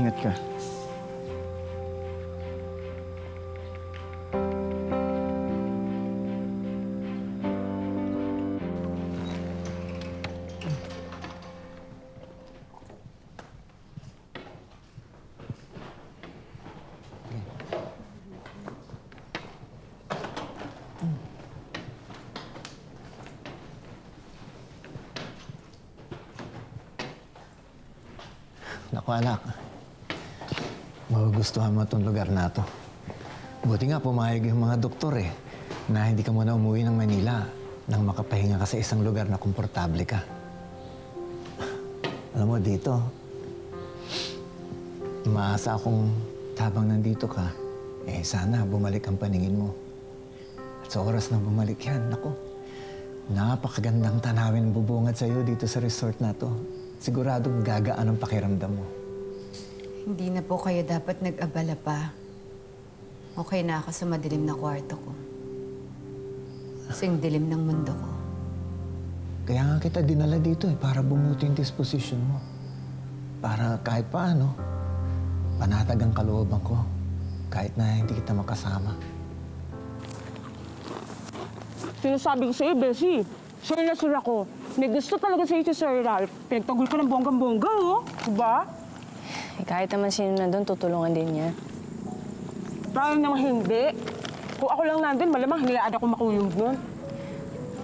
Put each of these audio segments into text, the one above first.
Ingat ka. Naku anak, magugustuhan mo itong lugar na to. Buti nga pumayag yung mga doktor na hindi ka muna umuwi ng Manila nang makapahinga ka sa isang lugar na komportable ka. Alam mo dito, maasa akong habang nandito ka, sana bumalik ang paningin mo. At sa oras na bumalik yan, naku, napakagandang tanawin bubungad sa'yo dito sa resort na to. Siguradong gagaan ang pakiramdam mo. Hindi na po kayo dapat nag-abala pa. Okay na ako sa madilim na kwarto ko. Kasing dilim ng mundo ko. Kaya nga kita dinala dito para bumuti yung disposition mo. Para kahit paano, panatag ang kalooban ko. Kahit na hindi kita makasama. Sinasabi ko sa'yo, Bessie. Sure na sure ako. May gusto talaga sa'yo si Sir Ralph. Pinagtanggol ka ng bonggang-bongga, oh. Diba? Kahit naman sino nandun, tutulungan din niya. Parang naman hindi. Kung ako lang nandun, malamang hilaan ako makulong doon.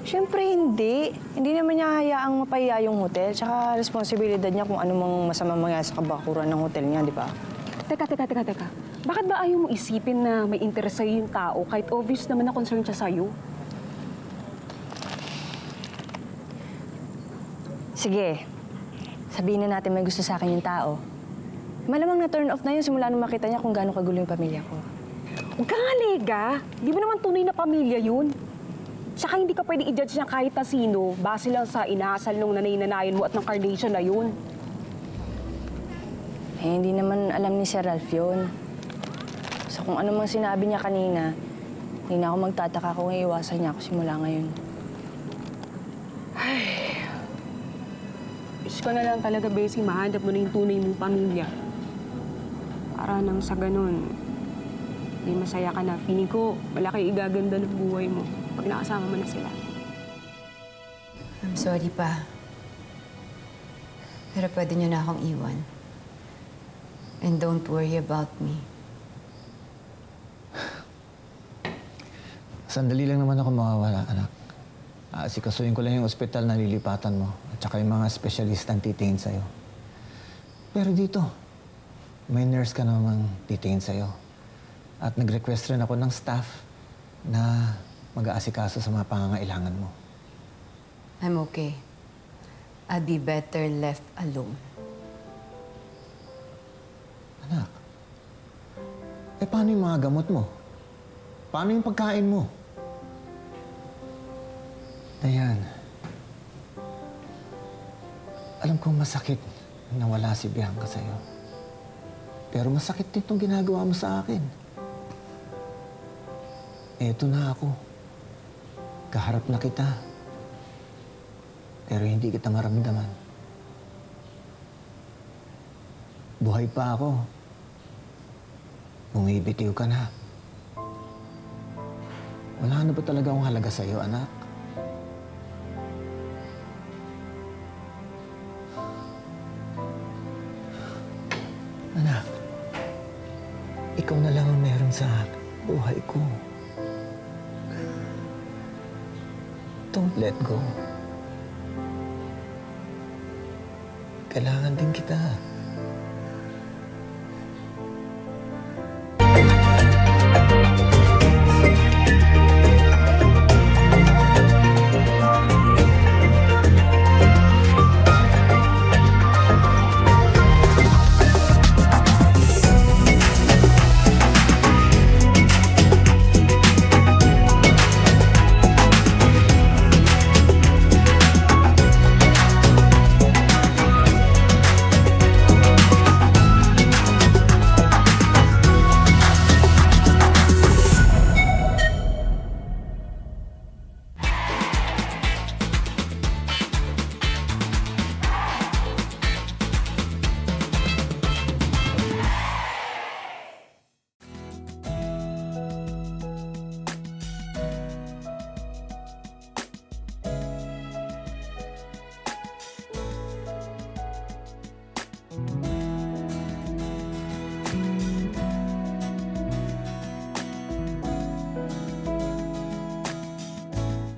Siyempre hindi. Hindi naman niya hayaang mapahiya yung hotel. Tsaka responsibilidad niya kung ano mang masamang mangyari sa kabakuran ng hotel niya, di ba? Teka. Bakit ba ayaw mo isipin na may interest sa'yo yung tao kahit obvious naman na concern siya sa'yo? Sige. Sabihin na natin may gusto sa akin yung tao. Malamang na-turn off na yun simula nung makita niya kung gaano kagulo yung pamilya ko. Huwag kang alega. Di mo naman tunay na pamilya yun. Tsaka hindi ka pwede i-judge niya kahit na sino base lang sa inaasal nung nanay-nanayon mo at ng carnation na yun. Hindi naman alam ni Sir Ralph yun. So kung ano mang sinabi niya kanina, hindi na ako magtataka kung iiwasan niya ako simula ngayon. Wish ko na lang talaga, Bessie, mahanap mo na yung tunay mong pamilya. Para nang sa ganun, may masaya ka na. Feeling ko, malaki igaganda ng buhay mo pag nakasama mo na sila. I'm sorry pa. Pero pwede niyo na akong iwan. And don't worry about me. Sandali lang naman ako mawawala, anak. Sikasuhin ko lang yung ospital na lilipatan mo at saka yung mga espesyalista ang titingin sa'yo. Pero dito, may nurse ka namang titingin sa'yo. At nag-request rin ako ng staff na mag-aasikaso sa mga pangangailangan mo. I'm okay. I'll be better left alone. Anak, paano yung mga gamot mo? Paano yung pagkain mo? Dayan, alam kong masakit na wala si Bianca sa'yo. Pero masakit din itong ginagawa mo sa akin. Eto na ako. Kaharap na kita. Pero hindi kita maramdaman. Buhay pa ako. Bumibitiw ka na. Wala na ba talaga akong halaga sa'yo, anak? Anak, ikaw na lang ang meron sa buhay ko. Don't let go. Kailangan din kita.